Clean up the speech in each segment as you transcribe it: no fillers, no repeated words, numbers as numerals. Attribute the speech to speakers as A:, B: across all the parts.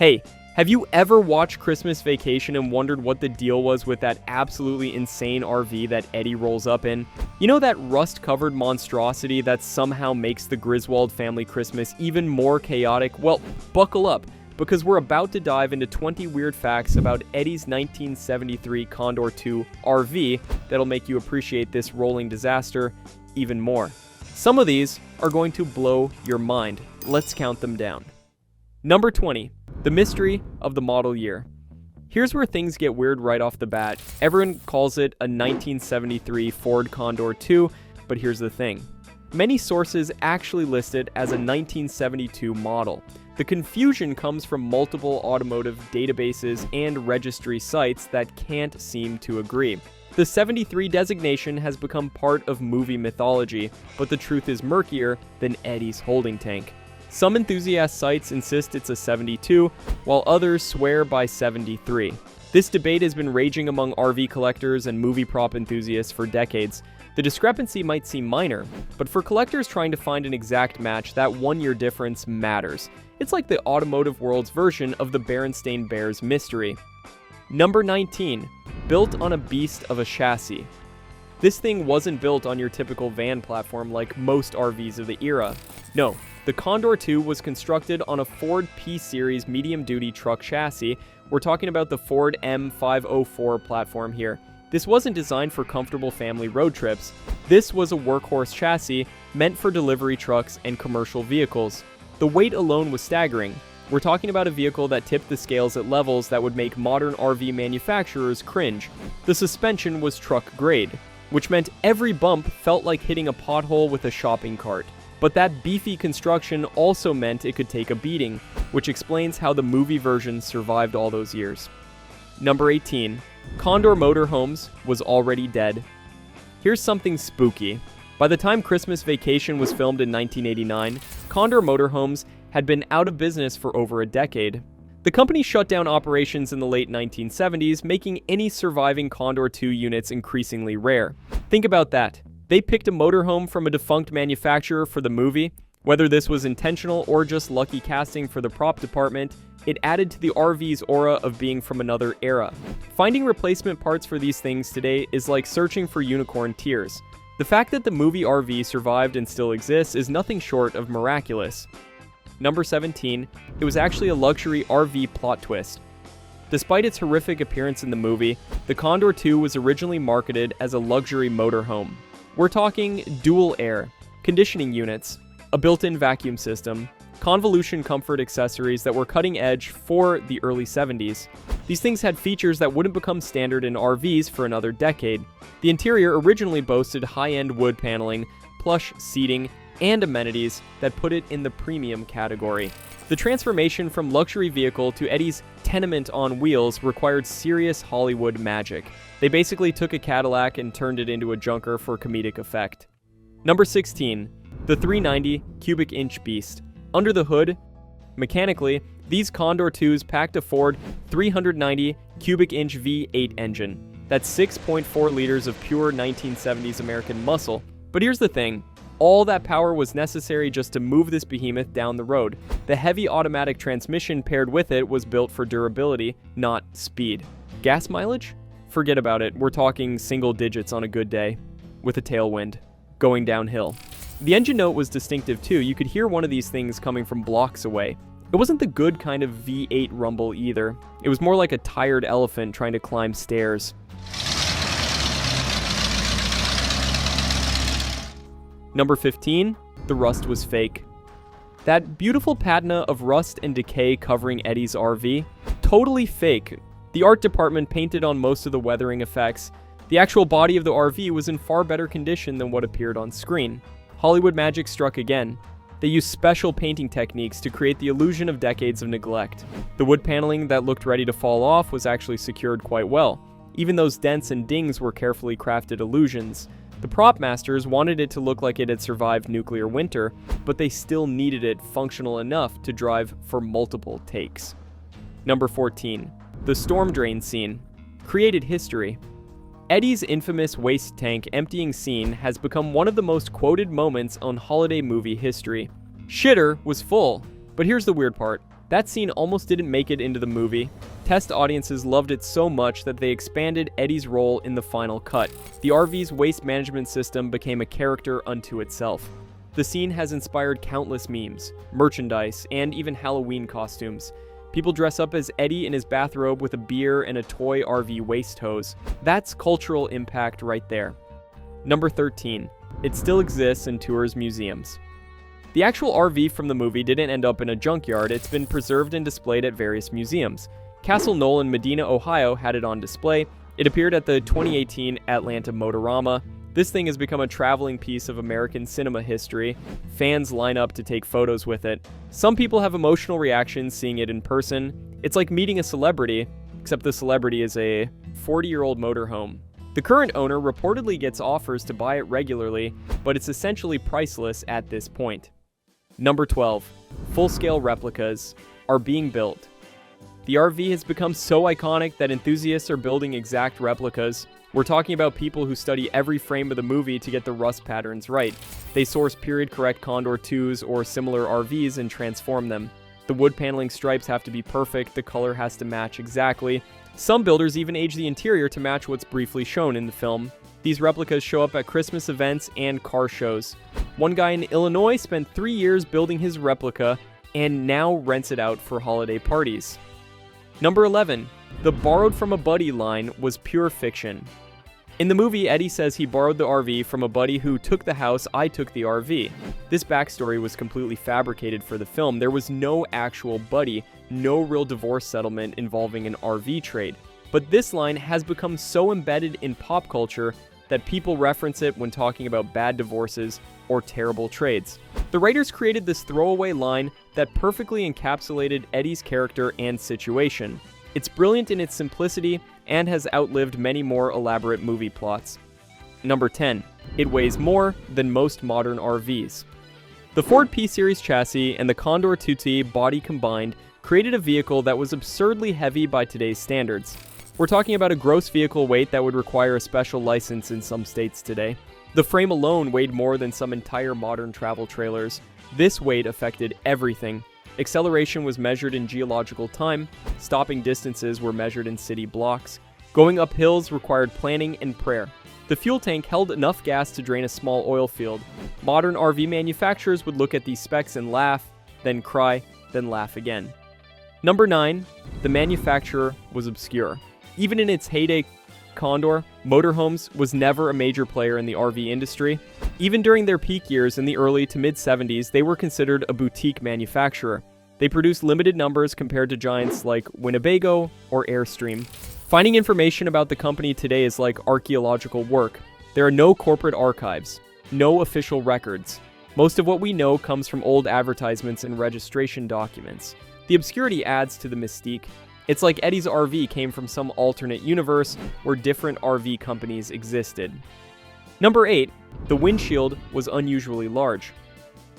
A: Hey, have you ever watched Christmas Vacation and wondered what the deal was with that absolutely insane RV that Eddie rolls up in? You know, that rust-covered monstrosity that somehow makes the Griswold family Christmas even more chaotic? Well, buckle up, because we're about to dive into 20 weird facts about Eddie's 1973 Condor II RV that'll make you appreciate this rolling disaster even more. Some of these are going to blow your mind. Let's count them down. Number 20. The mystery of the model year. Here's where things get weird right off the bat. Everyone calls it a 1973 Ford Condor II, but here's the thing. Many sources actually list it as a 1972 model. The confusion comes from multiple automotive databases and registry sites that can't seem to agree. The 73 designation has become part of movie mythology, but the truth is murkier than Eddie's holding tank. Some enthusiast sites insist it's a 72, while others swear by 73. This debate has been raging among RV collectors and movie prop enthusiasts for decades. The discrepancy might seem minor, but for collectors trying to find an exact match, that one-year difference matters. It's like the automotive world's version of the Berenstain Bears mystery. Number 19. Built on a beast of a chassis. This thing wasn't built on your typical van platform like most RVs of the era. No, the Condor II was constructed on a Ford P-Series medium-duty truck chassis. We're talking about the Ford M504 platform here. This wasn't designed for comfortable family road trips. This was a workhorse chassis meant for delivery trucks and commercial vehicles. The weight alone was staggering. We're talking about a vehicle that tipped the scales at levels that would make modern RV manufacturers cringe. The suspension was truck grade, which meant every bump felt like hitting a pothole with a shopping cart. But that beefy construction also meant it could take a beating, which explains how the movie version survived all those years. Number 18. Condor Motorhomes was already dead. Here's something spooky. By the time Christmas Vacation was filmed in 1989, Condor Motorhomes had been out of business for over a decade. The company shut down operations in the late 1970s, making any surviving Condor II units increasingly rare. Think about that. They picked a motorhome from a defunct manufacturer for the movie. Whether this was intentional or just lucky casting for the prop department, it added to the RV's aura of being from another era. Finding replacement parts for these things today is like searching for unicorn tears. The fact that the movie RV survived and still exists is nothing short of miraculous. Number 17. It was actually a luxury RV plot twist. Despite its horrific appearance in the movie, the Condor II was originally marketed as a luxury motorhome. We're talking dual air, conditioning units, a built-in vacuum system, convolution comfort accessories that were cutting edge for the early 70s. These things had features that wouldn't become standard in RVs for another decade. The interior originally boasted high-end wood paneling, plush seating, and amenities that put it in the premium category. The transformation from luxury vehicle to Eddie's tenement on wheels required serious Hollywood magic. They basically took a Cadillac and turned it into a junker for comedic effect. Number 16. The 390 cubic inch beast. Under the hood, mechanically, these Condor IIs packed a Ford 390 cubic inch V8 engine. That's 6.4 liters of pure 1970s American muscle. But here's the thing. All that power was necessary just to move this behemoth down the road. The heavy automatic transmission paired with it was built for durability, not speed. Gas mileage? Forget about it. We're talking single digits on a good day, with a tailwind, going downhill. The engine note was distinctive too. You could hear one of these things coming from blocks away. It wasn't the good kind of V8 rumble either. It was more like a tired elephant trying to climb stairs. Number 15, the rust was fake. That beautiful patina of rust and decay covering Eddie's RV, totally fake. The art department painted on most of the weathering effects. The actual body of the RV was in far better condition than what appeared on screen. Hollywood magic struck again. They used special painting techniques to create the illusion of decades of neglect. The wood paneling that looked ready to fall off was actually secured quite well. Even those dents and dings were carefully crafted illusions. The prop masters wanted it to look like it had survived nuclear winter, but they still needed it functional enough to drive for multiple takes. Number 14. The storm drain scene. Created history. Eddie's infamous waste tank emptying scene has become one of the most quoted moments on holiday movie history. Shitter was full, but here's the weird part. That scene almost didn't make it into the movie. Test audiences loved it so much that they expanded Eddie's role in the final cut. The RV's waste management system became a character unto itself. The scene has inspired countless memes, merchandise, and even Halloween costumes. People dress up as Eddie in his bathrobe with a beer and a toy RV waste hose. That's cultural impact right there. Number 13. It still exists and tours museums. The actual RV from the movie didn't end up in a junkyard. It's been preserved and displayed at various museums. Castle Knoll in Medina, Ohio had it on display. It appeared at the 2018 Atlanta Motorama. This thing has become a traveling piece of American cinema history. Fans line up to take photos with it. Some people have emotional reactions seeing it in person. It's like meeting a celebrity, except the celebrity is a 40-year-old motorhome. The current owner reportedly gets offers to buy it regularly, but it's essentially priceless at this point. Number 12. Full-scale replicas are being built. The RV has become so iconic that enthusiasts are building exact replicas. We're talking about people who study every frame of the movie to get the rust patterns right. They source period-correct Condor IIs or similar RVs and transform them. The wood paneling stripes have to be perfect, the color has to match exactly. Some builders even age the interior to match what's briefly shown in the film. These replicas show up at Christmas events and car shows. One guy in Illinois spent 3 years building his replica and now rents it out for holiday parties. Number 11. The borrowed from a buddy line was pure fiction. In the movie, Eddie says he borrowed the RV from a buddy who took the house, I took the RV. This backstory was completely fabricated for the film. There was no actual buddy, no real divorce settlement involving an RV trade. But this line has become so embedded in pop culture that people reference it when talking about bad divorces or terrible trades. The writers created this throwaway line that perfectly encapsulated Eddie's character and situation. It's brilliant in its simplicity and has outlived many more elaborate movie plots. Number 10. It weighs more than most modern RVs. The Ford P-Series chassis and the Condor II body combined created a vehicle that was absurdly heavy by today's standards. We're talking about a gross vehicle weight that would require a special license in some states today. The frame alone weighed more than some entire modern travel trailers. This weight affected everything. Acceleration was measured in geological time, stopping distances were measured in city blocks. Going up hills required planning and prayer. The fuel tank held enough gas to drain a small oil field. Modern RV manufacturers would look at these specs and laugh, then cry, then laugh again. Number 9. The manufacturer was obscure. Even in its heyday, Condor Motorhomes was never a major player in the RV industry. Even during their peak years in the early to mid-70s, they were considered a boutique manufacturer. They produced limited numbers compared to giants like Winnebago or Airstream. Finding information about the company today is like archaeological work. There are no corporate archives, no official records. Most of what we know comes from old advertisements and registration documents. The obscurity adds to the mystique. It's like Eddie's RV came from some alternate universe where different RV companies existed. Number 8. The windshield was unusually large.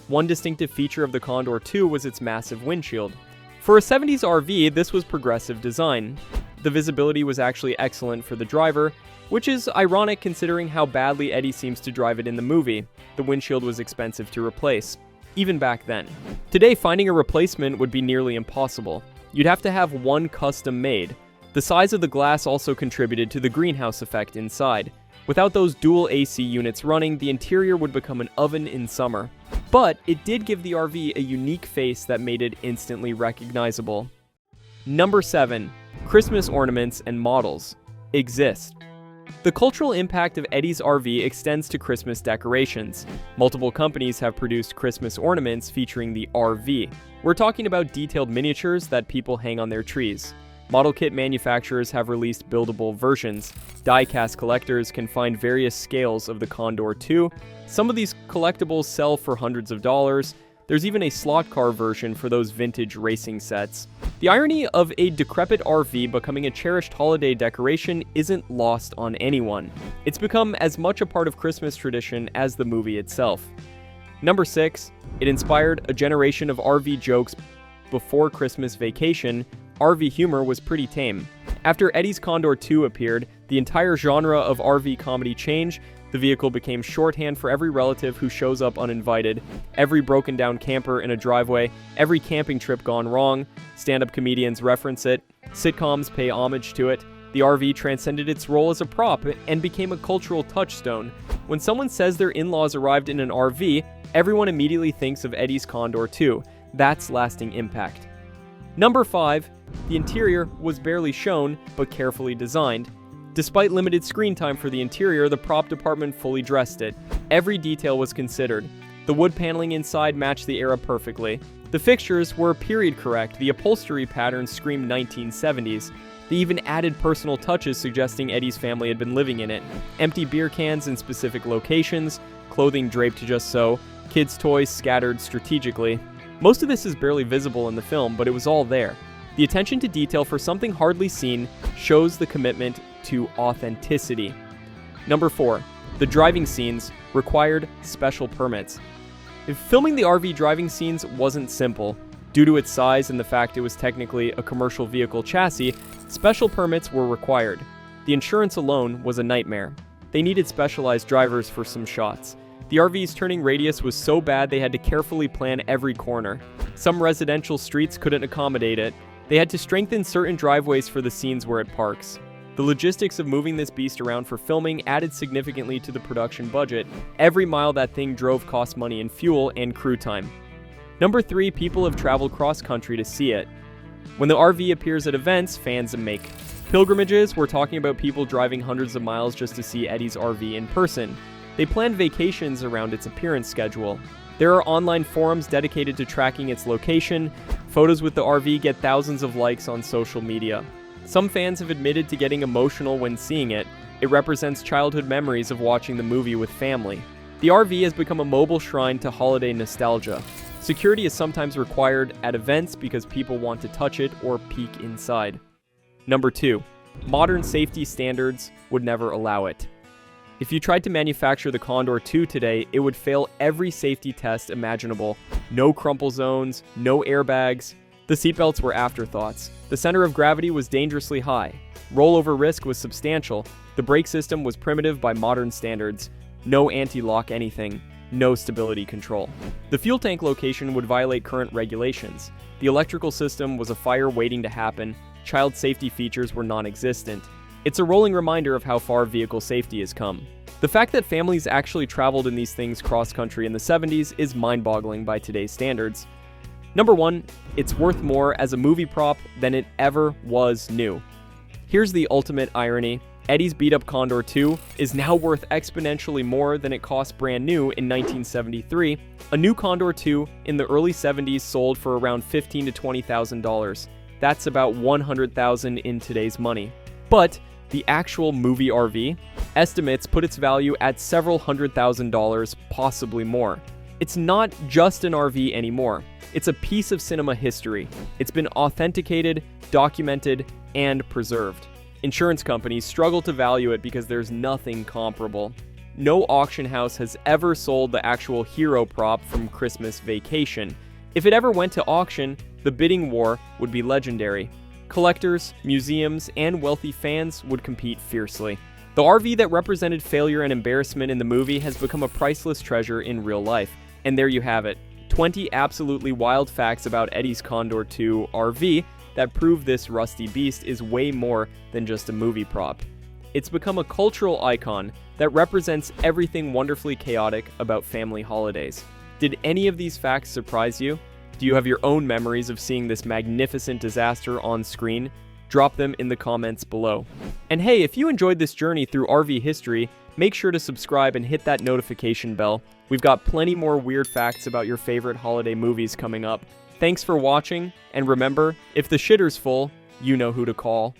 A: One distinctive feature of the Condor II was its massive windshield. For a 70s RV, this was progressive design. The visibility was actually excellent for the driver, which is ironic considering how badly Eddie seems to drive it in the movie. The windshield was expensive to replace, even back then. Today, finding a replacement would be nearly impossible. You'd have to have one custom made. The size of the glass also contributed to the greenhouse effect inside. Without those dual AC units running, the interior would become an oven in summer. But it did give the RV a unique face that made it instantly recognizable. Number 7. Christmas ornaments and models exist. The cultural impact of Eddie's RV extends to Christmas decorations. Multiple companies have produced Christmas ornaments featuring the RV. We're talking about detailed miniatures that people hang on their trees. Model kit manufacturers have released buildable versions. Die-cast collectors can find various scales of the Condor II. Some of these collectibles sell for hundreds of dollars. There's even a slot car version for those vintage racing sets. The irony of a decrepit RV becoming a cherished holiday decoration isn't lost on anyone. It's become as much a part of Christmas tradition as the movie itself. Number 6. It inspired a generation of RV jokes. Before Christmas Vacation, RV humor was pretty tame. After Eddie's Condor II appeared, the entire genre of RV comedy changed. The vehicle became shorthand for every relative who shows up uninvited, every broken down camper in a driveway, every camping trip gone wrong. Stand-up comedians reference it, sitcoms pay homage to it. The RV transcended its role as a prop and became a cultural touchstone. When someone says their in-laws arrived in an RV, everyone immediately thinks of Eddie's Condor II. That's lasting impact. Number 5. The interior was barely shown, but carefully designed. Despite limited screen time for the interior, the prop department fully dressed it. Every detail was considered. The wood paneling inside matched the era perfectly. The fixtures were period correct. The upholstery patterns screamed 1970s. They even added personal touches suggesting Eddie's family had been living in it. Empty beer cans in specific locations, clothing draped just so, kids' toys scattered strategically. Most of this is barely visible in the film, but it was all there. The attention to detail for something hardly seen shows the commitment to authenticity. Number 4. The driving scenes required special permits. If filming the RV driving scenes wasn't simple, due to its size and the fact it was technically a commercial vehicle chassis, special permits were required. The insurance alone was a nightmare. They needed specialized drivers for some shots. The RV's turning radius was so bad they had to carefully plan every corner. Some residential streets couldn't accommodate it. They had to strengthen certain driveways for the scenes where it parks. The logistics of moving this beast around for filming added significantly to the production budget. Every mile that thing drove cost money in fuel and crew time. Number 3, people have traveled cross-country to see it. When the RV appears at events, fans make pilgrimages. We're talking about people driving hundreds of miles just to see Eddie's RV in person. They plan vacations around its appearance schedule. There are online forums dedicated to tracking its location. Photos with the RV get thousands of likes on social media. Some fans have admitted to getting emotional when seeing it. It represents childhood memories of watching the movie with family. The RV has become a mobile shrine to holiday nostalgia. Security is sometimes required at events because people want to touch it or peek inside. Number 2. Modern safety standards would never allow it. If you tried to manufacture the Condor II today, it would fail every safety test imaginable. No crumple zones, no airbags. The seatbelts were afterthoughts. The center of gravity was dangerously high. Rollover risk was substantial. The brake system was primitive by modern standards. No anti-lock anything. No stability control. The fuel tank location would violate current regulations. The electrical system was a fire waiting to happen. Child safety features were non-existent. It's a rolling reminder of how far vehicle safety has come. The fact that families actually traveled in these things cross-country in the 70s is mind-boggling by today's standards. Number 1, it's worth more as a movie prop than it ever was new. Here's the ultimate irony. Eddie's beat-up Condor II is now worth exponentially more than it cost brand new in 1973. A new Condor II in the early 70s sold for around $15,000 to $20,000. That's about $100,000 in today's money. But the actual movie RV, estimates put its value at several $100,000, possibly more. It's not just an RV anymore. It's a piece of cinema history. It's been authenticated, documented, and preserved. Insurance companies struggle to value it because there's nothing comparable. No auction house has ever sold the actual hero prop from Christmas Vacation. If it ever went to auction, the bidding war would be legendary. Collectors, museums, and wealthy fans would compete fiercely. The RV that represented failure and embarrassment in the movie has become a priceless treasure in real life. And there you have it, 20 absolutely wild facts about Eddie's Condor II RV that prove this rusty beast is way more than just a movie prop. It's become a cultural icon that represents everything wonderfully chaotic about family holidays. Did any of these facts surprise you? Do you have your own memories of seeing this magnificent disaster on screen? Drop them in the comments below. And hey, if you enjoyed this journey through RV history, make sure to subscribe and hit that notification bell. We've got plenty more weird facts about your favorite holiday movies coming up. Thanks for watching, and remember, if the shitter's full, you know who to call.